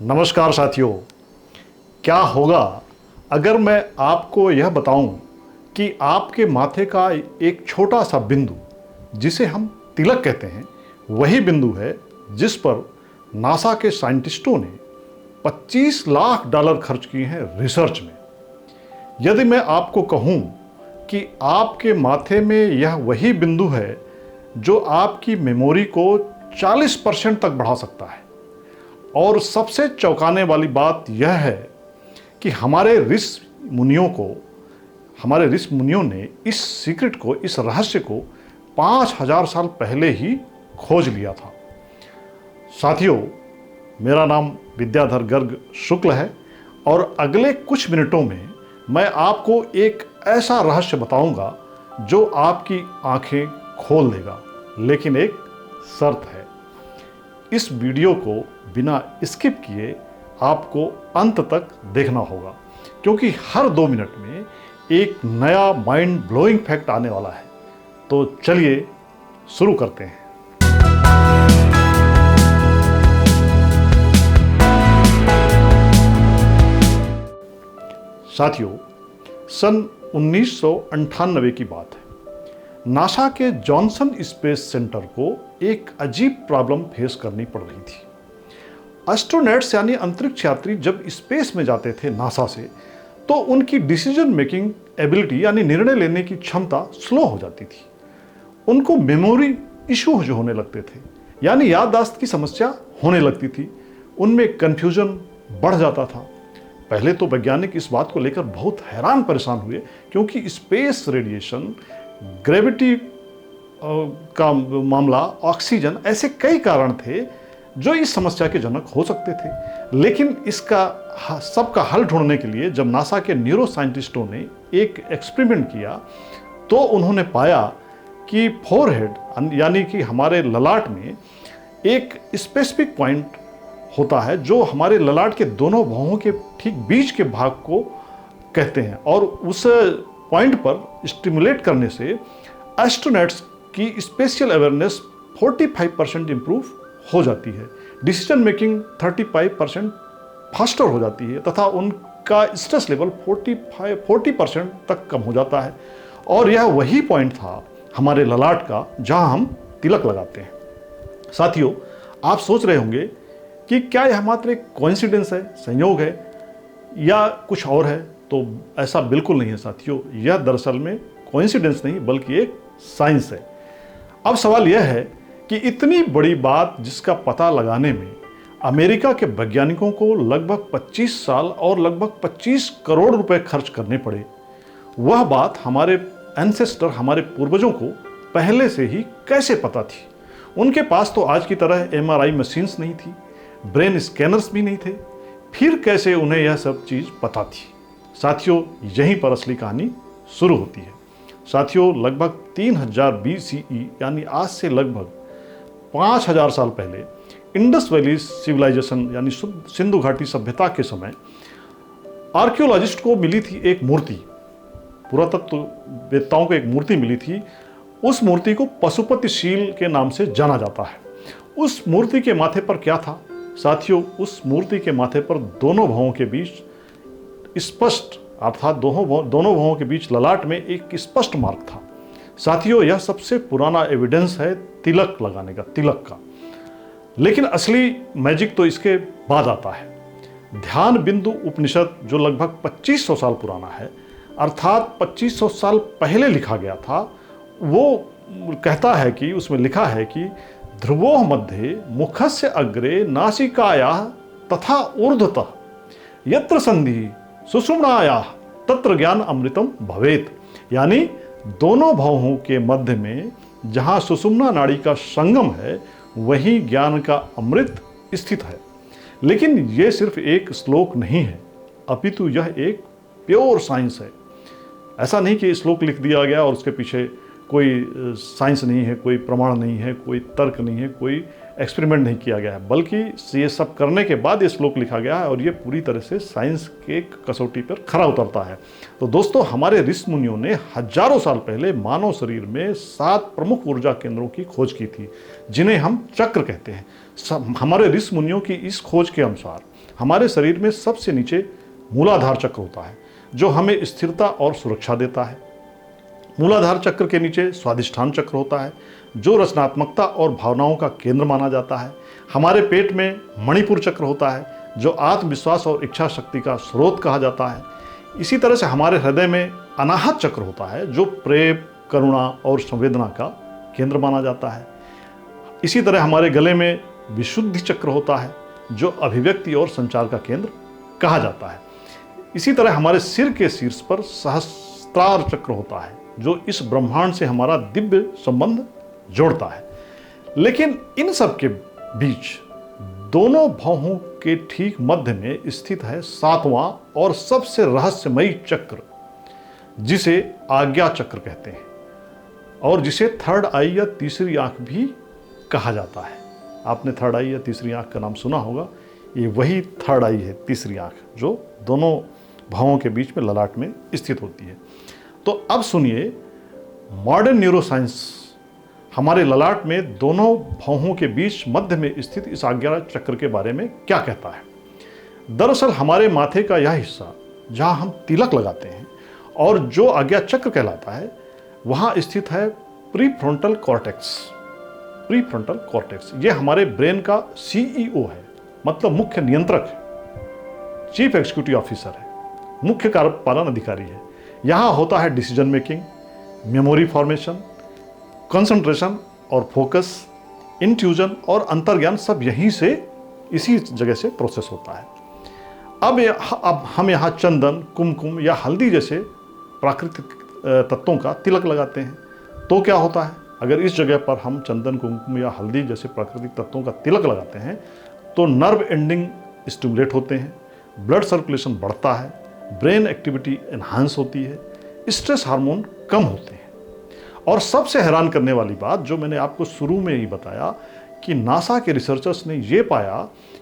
नमस्कार साथियों। क्या होगा अगर मैं आपको यह बताऊं कि आपके माथे का एक छोटा सा बिंदु जिसे हम तिलक कहते हैं वही बिंदु है जिस पर नासा के साइंटिस्टों ने $25 लाख खर्च किए हैं रिसर्च में। यदि मैं आपको कहूं कि आपके माथे में यह वही बिंदु है जो आपकी मेमोरी को 40% तक बढ़ा सकता है, और सबसे चौंकाने वाली बात यह है कि हमारे ऋषि मुनियों ने इस सीक्रेट को, इस रहस्य को 5000 साल पहले ही खोज लिया था। साथियों, मेरा नाम विद्याधर गर्ग शुक्ल है और अगले कुछ मिनटों में मैं आपको एक ऐसा रहस्य बताऊंगा जो आपकी आंखें खोल देगा, लेकिन एक शर्त है। इस वीडियो को बिना स्किप किए आपको अंत तक देखना होगा, क्योंकि हर 2 मिनट में एक नया माइंड ब्लोइंग फैक्ट आने वाला है। तो चलिए शुरू करते हैं। साथियों, सन 1998 की बात है। नासा के जॉनसन स्पेस सेंटर को एक अजीब प्रॉब्लम फेस करनी पड़ रही थी। एस्ट्रोनॉट्स यानी अंतरिक्ष यात्री जब स्पेस में जाते थे नासा से, तो उनकी डिसीजन मेकिंग एबिलिटी यानी निर्णय लेने की क्षमता स्लो हो जाती थी। उनको मेमोरी इशू जो होने लगते थे, यानी याददाश्त की समस्या होने लगती थी। उनमें कन्फ्यूजन बढ़ जाता था। पहले तो वैज्ञानिक इस बात को लेकर बहुत हैरान परेशान हुए, क्योंकि स्पेस रेडिएशन, ग्रेविटी का मामला, ऑक्सीजन, ऐसे कई कारण थे जो इस समस्या के जनक हो सकते थे। लेकिन इसका सबका हल ढूंढने के लिए जब नासा के न्यूरो साइंटिस्टों ने एक एक्सपेरिमेंट किया, तो उन्होंने पाया कि फोरहेड यानी कि हमारे ललाट में एक स्पेसिफिक पॉइंट होता है जो हमारे ललाट के दोनों भौहों के ठीक बीच के भाग को कहते हैं, और उस पॉइंट पर स्टिमुलेट करने से एस्ट्रोनॉट्स की स्पेशियल अवेयरनेस 45% इंप्रूव हो जाती है, डिसीजन मेकिंग 35% फास्टर हो जाती है, तथा उनका स्ट्रेस लेवल 40% तक कम हो जाता है। और यह वही पॉइंट था हमारे ललाट का जहां हम तिलक लगाते हैं। साथियों, आप सोच रहे होंगे कि क्या यह मात्र एक कोइंसिडेंस है, संयोग है, या कुछ और है? तो ऐसा बिल्कुल नहीं है साथियों। यह दरअसल में कोइंसिडेंस नहीं बल्कि एक साइंस है। अब सवाल यह है कि इतनी बड़ी बात जिसका पता लगाने में अमेरिका के वैज्ञानिकों को लगभग 25 साल और लगभग 25 करोड़ रुपए खर्च करने पड़े, वह बात हमारे एंसेस्टर, हमारे पूर्वजों को पहले से ही कैसे पता थी? उनके पास तो आज की तरह MRI मशीन्स नहीं थी, ब्रेन स्कैनर्स भी नहीं थे, फिर कैसे उन्हें यह सब चीज़ पता थी? साथियों, यहीं पर असली कहानी शुरू होती है। साथियों, लगभग 3000 BCE यानी आज से लगभग 5000 साल पहले इंडस वैली सिविलाइजेशन यानी सिंधु घाटी सभ्यता के समय आर्कियोलॉजिस्ट को मिली थी एक मूर्ति, पुरातत्ववेत्ताओं को एक मूर्ति मिली थी। उस मूर्ति को पशुपतिशील के नाम से जाना जाता है। उस मूर्ति के माथे पर क्या था? साथियों, उस मूर्ति के माथे पर दोनों भौहों के बीच स्पष्ट, अर्थात दोनों भौहों के बीच ललाट में एक स्पष्ट मार्क था। साथियों, यह सबसे पुराना एविडेंस है तिलक लगाने का, तिलक का। लेकिन असली मैजिक तो इसके बाद आता है। ध्यान बिंदु उपनिषद जो लगभग 2500 साल पुराना है, अर्थात 2500 साल पहले लिखा गया था, वो कहता है कि उसमें लिखा है कि ध्रुवोः मध्ये मुखस्य अग्रे नासिकायाः तथा ऊर्ध्वतः यत्र संधि सुषुम्नायाः तत्र ज्ञान अमृतम भवेत। यानी दोनों भौहों के मध्य में जहाँ सुषुम्ना नाड़ी का संगम है, वहीं ज्ञान का अमृत स्थित है। लेकिन ये सिर्फ एक श्लोक नहीं है, अपितु यह एक प्योर साइंस है। ऐसा नहीं कि श्लोक लिख दिया गया और उसके पीछे कोई साइंस नहीं है, कोई प्रमाण नहीं है, कोई तर्क नहीं है, कोई एक्सपेरिमेंट नहीं किया गया है, बल्कि ये सब करने के बाद ये श्लोक लिखा गया है और ये पूरी तरह से साइंस के कसौटी पर खरा उतरता है। तो दोस्तों, हमारे ऋषि मुनियों ने हजारों साल पहले मानव शरीर में 7 प्रमुख ऊर्जा केंद्रों की खोज की थी, जिन्हें हम चक्र कहते हैं। हमारे ऋषि मुनियों की इस खोज के अनुसार हमारे शरीर में सबसे नीचे मूलाधार चक्र होता है, जो हमें स्थिरता और सुरक्षा देता है। मूलाधार चक्र के नीचे स्वादिष्ठान चक्र होता है, जो रचनात्मकता और भावनाओं का केंद्र माना जाता है। हमारे पेट में मणिपुर चक्र होता है, जो आत्मविश्वास और इच्छा शक्ति का स्रोत कहा जाता है। इसी तरह से हमारे हृदय में अनाहत चक्र होता है, जो प्रेम, करुणा और संवेदना का केंद्र माना जाता है। इसी तरह हमारे गले में विशुद्धि चक्र होता है, जो अभिव्यक्ति और संचार का केंद्र कहा जाता है। इसी तरह हमारे सिर के शीर्ष पर सहस्त्रार चक्र होता है, जो इस ब्रह्मांड से हमारा दिव्य संबंध जोड़ता है। लेकिन इन सब के बीच दोनों भौहों के ठीक मध्य में स्थित है 7वां और सबसे रहस्यमयी चक्र, जिसे आज्ञा चक्र कहते हैं और जिसे थर्ड आई या तीसरी आंख भी कहा जाता है। आपने थर्ड आई या तीसरी आंख का नाम सुना होगा। ये वही थर्ड आई है, तीसरी आंख, जो दोनों भौहों के बीच में ललाट में स्थित होती है। तो अब सुनिए, मॉडर्न न्यूरोसाइंस हमारे ललाट में दोनों भौहों के बीच मध्य में स्थित इस आज्ञा चक्र के बारे में क्या कहता है। दरअसल हमारे माथे का यह हिस्सा जहां हम तिलक लगाते हैं और जो आज्ञा चक्र कहलाता है, वहां स्थित है प्रीफ्रंटल कॉर्टेक्स। प्रीफ्रंटल कॉर्टेक्स ये हमारे ब्रेन का CEO है, मतलब मुख्य नियंत्रक है, चीफ एग्जीक्यूटिव ऑफिसर है, मुख्य कार्यपालन अधिकारी है। यहाँ होता है decision making, memory formation, concentration और फोकस, इंट्यूजन और अंतर्ज्ञान, सब यहीं से, इसी जगह से प्रोसेस होता है। अब हम यहाँ चंदन, कुमकुम या हल्दी जैसे प्राकृतिक तत्वों का तिलक लगाते हैं। तो क्या होता है, अगर इस जगह पर हम चंदन, कुमकुम या हल्दी जैसे प्राकृतिक तत्वों का तिलक लगाते हैं तो नर्व एंडिंग स्टिमुलेट होते हैं, ब्लड सर्कुलेशन बढ़ता है, ब्रेन एक्टिविटी एनहांस होती है, स्ट्रेस हार्मोन कम होते हैं। और सबसे हैरान करने वाली बात, जो मैंने आपको शुरू में ही बताया, कि नासा के रिसर्चर्स ने ये पाया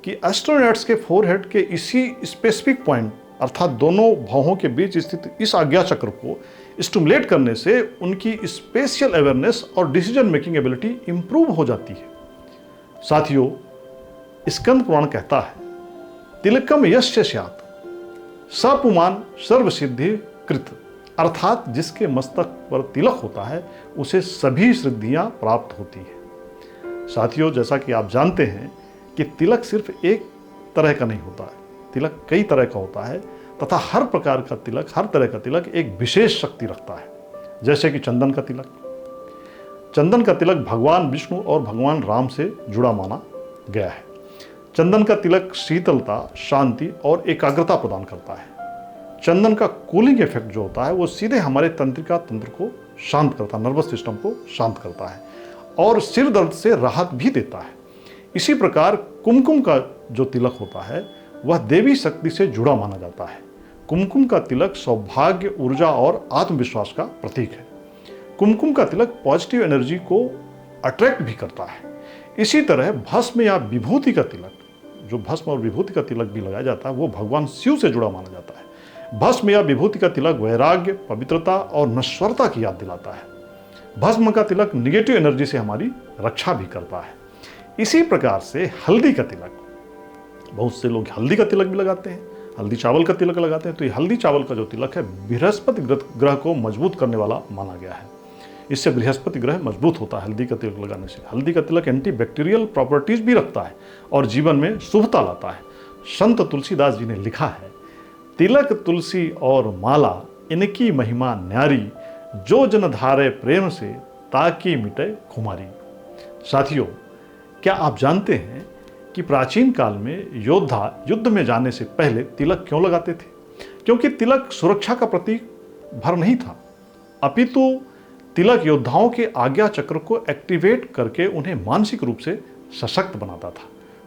कि एस्ट्रोनॉट्स के फोरहेड के इसी स्पेसिफिक पॉइंट, अर्थात दोनों भौहों के बीच स्थित इस आज्ञा चक्र को स्टिमुलेट करने से उनकी स्पेशियल अवेयरनेस और डिसीजन मेकिंग एबिलिटी इंप्रूव हो जाती है। साथियों, स्कंद पुराण कहता है, तिलकम यस्य स्यात् सपुमान सर्वसिद्धि कृत, अर्थात जिसके मस्तक पर तिलक होता है उसे सभी सिद्धियां प्राप्त होती है। साथियों, जैसा कि आप जानते हैं कि तिलक सिर्फ एक तरह का नहीं होता है, तिलक कई तरह का होता है, तथा हर प्रकार का तिलक, हर तरह का तिलक एक विशेष शक्ति रखता है। जैसे कि चंदन का तिलक, चंदन का तिलक भगवान विष्णु और भगवान राम से जुड़ा माना गया है। चंदन का तिलक शीतलता, शांति और एकाग्रता प्रदान करता है। चंदन का कूलिंग इफेक्ट जो होता है वो सीधे हमारे तंत्रिका तंत्र को शांत करता है, नर्वस सिस्टम को शांत करता है और सिर दर्द से राहत भी देता है। इसी प्रकार कुमकुम का जो तिलक होता है वह देवी शक्ति से जुड़ा माना जाता है। कुमकुम का तिलक सौभाग्य, ऊर्जा और आत्मविश्वास का प्रतीक है। कुमकुम का तिलक पॉजिटिव एनर्जी को अट्रैक्ट भी करता है। इसी तरह भस्म या विभूति का तिलक, जो भस्म और विभूति का तिलक भी लगाया जाता है, वो भगवान शिव से जुड़ा माना जाता है। भस्म या विभूति का तिलक वैराग्य, पवित्रता और नश्वरता की याद दिलाता है। भस्म का तिलक निगेटिव एनर्जी से हमारी रक्षा भी करता है। इसी प्रकार से हल्दी का तिलक, बहुत से लोग हल्दी का तिलक भी लगाते हैं, हल्दी चावल का तिलक लगाते हैं। तो ये हल्दी चावल का जो तिलक है बृहस्पति ग्रह को मजबूत करने वाला माना गया है। इससे बृहस्पति ग्रह मजबूत होता है हल्दी का तिलक लगाने से। हल्दी का तिलक एंटी बैक्टीरियल प्रॉपर्टीज भी रखता है और जीवन में शुभता लाता है। संत तुलसीदास जी ने लिखा है, तिलक तुलसी और माला इनकी महिमा न्यारी, जो जन धारे प्रेम से ताकि मिटे खुमारी। साथियों, क्या आप जानते हैं कि प्राचीन काल में योद्धा युद्ध में जाने से पहले तिलक क्यों लगाते थे? क्योंकि तिलक सुरक्षा का प्रतीक भर नहीं था, अपितु तिलक योद्धाओं के आज्ञा चक्र को एक्टिवेट करके उन्हें मानसिक रूप से सशक्त बनाता था,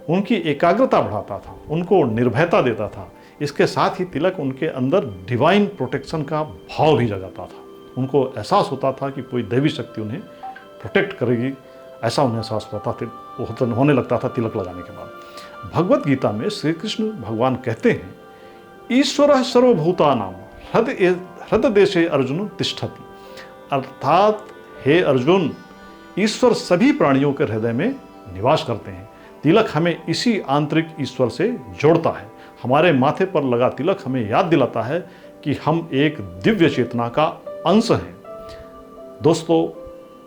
उनकी एकाग्रता बढ़ाता था, उनको निर्भयता देता था। इसके साथ ही तिलक उनके अंदर डिवाइन प्रोटेक्शन का भाव भी जगाता था। उनको एहसास होता था कि कोई दैवी शक्ति उन्हें प्रोटेक्ट करेगी, ऐसा उन्हें एहसास होता था। होने लगता था तिलक लगाने के बाद। भगवत गीता में श्री कृष्ण भगवान कहते हैं, ईश्वर सर्वभूतानां हृदय देशे अर्जुन तिष्ठति, अर्थात हे अर्जुन, ईश्वर सभी प्राणियों के हृदय में निवास करते हैं। तिलक हमें इसी आंतरिक ईश्वर से जोड़ता है। हमारे माथे पर लगा तिलक हमें याद दिलाता है कि हम एक दिव्य चेतना का अंश हैं। दोस्तों,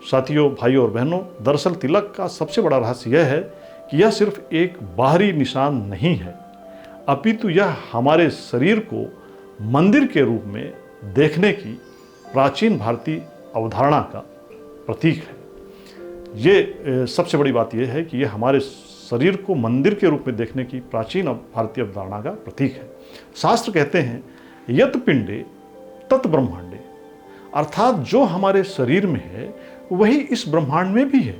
साथियों, भाइयों और बहनों, दरअसल तिलक का सबसे बड़ा रहस्य यह है कि यह सिर्फ एक बाहरी निशान नहीं है, अपितु यह हमारे शरीर को मंदिर के रूप में देखने की प्राचीन भारतीय अवधारणा का प्रतीक है। ये सबसे बड़ी बात यह है कि यह हमारे शरीर को मंदिर के रूप में देखने की प्राचीन भारतीय अवधारणा का प्रतीक है। शास्त्र कहते हैं, यत पिंडे तत् ब्रह्मांडे, अर्थात जो हमारे शरीर में है वही इस ब्रह्मांड में भी है।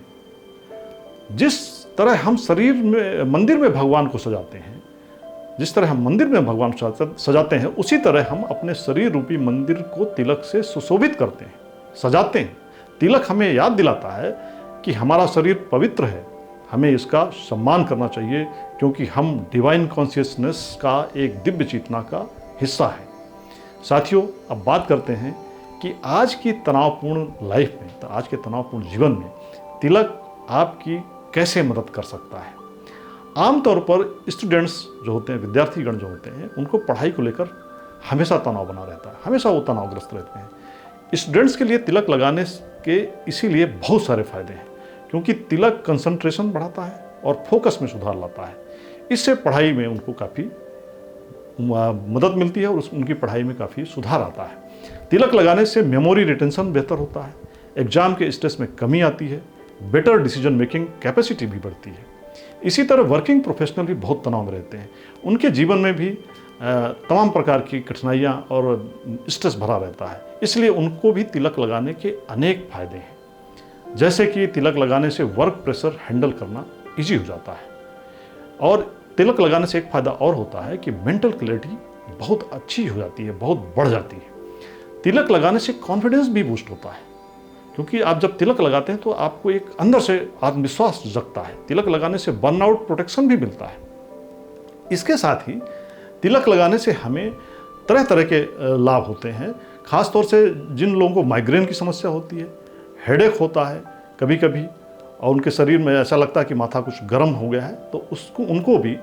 जिस तरह हम शरीर में मंदिर में भगवान को सजाते हैं, जिस तरह हम मंदिर में भगवान सजाते हैं, उसी तरह हम अपने शरीर रूपी मंदिर को तिलक से सुशोभित करते हैं, सजाते हैं। तिलक हमें याद दिलाता है कि हमारा शरीर पवित्र है, हमें इसका सम्मान करना चाहिए, क्योंकि हम डिवाइन कॉन्शियसनेस का एक दिव्य चेतना का हिस्सा है। साथियों, अब बात करते हैं कि आज की तनावपूर्ण लाइफ में, आज के तनावपूर्ण जीवन में तिलक आपकी कैसे मदद कर सकता है। आमतौर पर स्टूडेंट्स जो होते हैं, विद्यार्थीगण जो होते हैं, उनको पढ़ाई को लेकर हमेशा तनाव बना रहता है, हमेशा वो तनावग्रस्त रहते हैं। स्टूडेंट्स के लिए तिलक लगाने के इसीलिए बहुत सारे फायदे हैं, क्योंकि तिलक कंसंट्रेशन बढ़ाता है और फोकस में सुधार लाता है। इससे पढ़ाई में उनको काफ़ी मदद मिलती है और उनकी पढ़ाई में काफ़ी सुधार आता है। तिलक लगाने से मेमोरी रिटेंशन बेहतर होता है, एग्जाम के स्ट्रेस में कमी आती है, बेटर डिसीजन मेकिंग कैपेसिटी भी बढ़ती है। इसी तरह वर्किंग प्रोफेशनल भी बहुत तनाव में रहते हैं, उनके जीवन में भी तमाम प्रकार की कठिनाइयाँ और स्ट्रेस भरा रहता है, इसलिए उनको भी तिलक लगाने के अनेक फायदे हैं। जैसे कि तिलक लगाने से वर्क प्रेशर हैंडल करना ईजी हो जाता है, और तिलक लगाने से एक फ़ायदा और होता है कि मेंटल क्लैरिटी बहुत अच्छी हो जाती है, बहुत बढ़ जाती है। तिलक लगाने से कॉन्फिडेंस भी बूस्ट होता है, क्योंकि आप जब तिलक लगाते हैं तो आपको एक अंदर से आत्मविश्वास जगता है। तिलक लगाने से बर्नआउट प्रोटेक्शन भी मिलता है। इसके साथ ही तिलक लगाने से हमें तरह तरह के लाभ होते हैं, खासतौर से जिन लोगों को माइग्रेन की समस्या होती है, हेडेक होता है कभी कभी, और उनके शरीर में ऐसा लगता है कि माथा कुछ गर्म हो गया है, तो उनको भी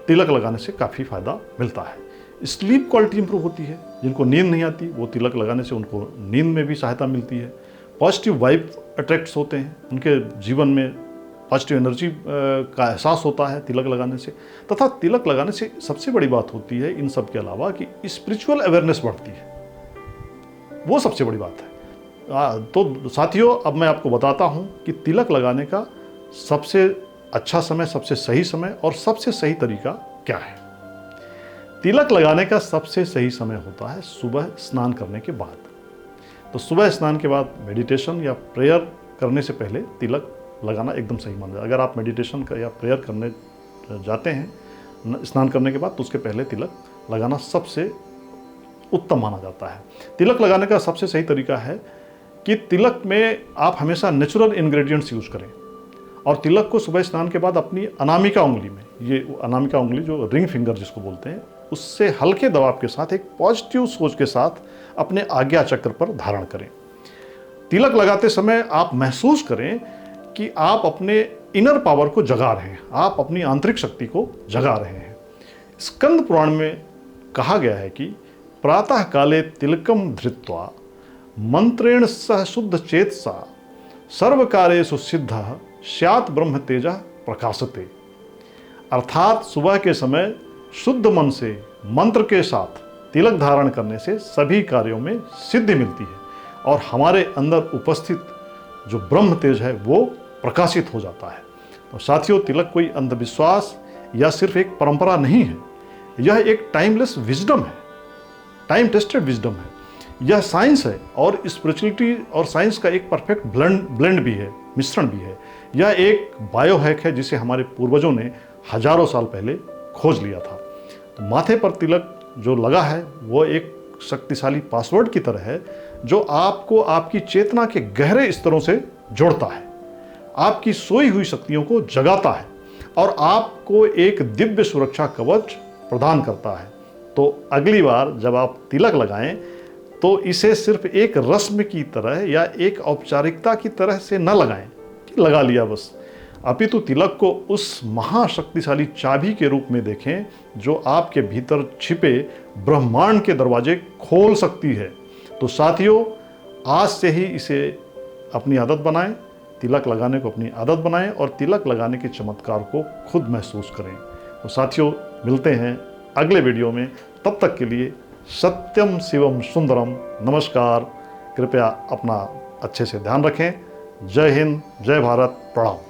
तिलक लगाने से काफ़ी फ़ायदा मिलता है। स्लीप क्वालिटी इंप्रूव होती है, जिनको नींद नहीं आती वो तिलक लगाने से उनको नींद में भी सहायता मिलती है। पॉजिटिव वाइब अट्रैक्ट्स होते हैं, उनके जीवन में पॉजिटिव एनर्जी का एहसास होता है तिलक लगाने से। तथा तिलक लगाने से सबसे बड़ी बात होती है इन सब के अलावा कि स्पिरिचुअल अवेयरनेस बढ़ती है, वो सबसे बड़ी बात है। तो साथियों, अब मैं आपको बताता हूँ कि तिलक लगाने का सबसे अच्छा समय, सबसे सही समय और सबसे सही तरीका क्या है। तिलक लगाने का सबसे सही समय होता है सुबह स्नान करने के बाद। तो सुबह स्नान के बाद मेडिटेशन या प्रेयर करने से पहले तिलक लगाना एकदम सही माना जाए। अगर आप मेडिटेशन या प्रेयर करने जाते हैं स्नान करने के बाद, तो उसके पहले तिलक लगाना सबसे उत्तम माना जाता है। तिलक लगाने का सबसे सही तरीका है कि तिलक में आप हमेशा नेचुरल इंग्रेडिएंट्स यूज़ करें, और तिलक को सुबह स्नान के बाद अपनी अनामिका उंगली में, ये अनामिका उंगली जो रिंग फिंगर जिसको बोलते हैं, उससे हल्के दबाव के साथ एक पॉजिटिव सोच के साथ अपने आज्ञा चक्र पर धारण करें। तिलक लगाते समय आप महसूस करें कि आप अपने इनर पावर को जगा रहे हैं, आप अपनी आंतरिक शक्ति को जगा रहे हैं। स्कंद पुराण में कहा गया है कि प्रातः काले तिलकम धृत्वा मंत्रेण सह शुद्ध चेतसा सर्वकार्येषु सिद्धः स्यात् ब्रह्म तेजः प्रकाशते। अर्थात सुबह के समय शुद्ध मन से मंत्र के साथ तिलक धारण करने से सभी कार्यों में सिद्धि मिलती है, और हमारे अंदर उपस्थित जो ब्रह्म तेज है वो प्रकाशित हो जाता है। तो साथियों, तिलक कोई अंधविश्वास या सिर्फ एक परंपरा नहीं है, यह एक टाइमलेस विजडम है, टाइम टेस्टेड विजडम है। यह साइंस है, और स्पिरिचुअलिटी और साइंस का एक परफेक्ट ब्लेंड भी है, मिश्रण भी है। यह एक बायोहैक है जिसे हमारे पूर्वजों ने हजारों साल पहले खोज लिया था। तो माथे पर तिलक जो लगा है वो एक शक्तिशाली पासवर्ड की तरह है, जो आपको आपकी चेतना के गहरे स्तरों से जोड़ता है। आपकी सोई हुई शक्तियों को जगाता है और आपको एक दिव्य सुरक्षा कवच प्रदान करता है। तो अगली बार जब आप तिलक लगाएं तो इसे सिर्फ एक रस्म की तरह या एक औपचारिकता की तरह से न लगाएं कि लगा लिया बस, अपितु तिलक को उस महाशक्तिशाली चाबी के रूप में देखें जो आपके भीतर छिपे ब्रह्मांड के दरवाजे खोल सकती है। तो साथियों, आज से ही इसे अपनी आदत बनाएं, तिलक लगाने को अपनी आदत बनाएं और तिलक लगाने के चमत्कार को खुद महसूस करें। तो साथियों, मिलते हैं अगले वीडियो में, तब तक के लिए सत्यम शिवम सुंदरम। नमस्कार। कृपया अपना अच्छे से ध्यान रखें। जय हिंद, जय भारत, प्रणाम।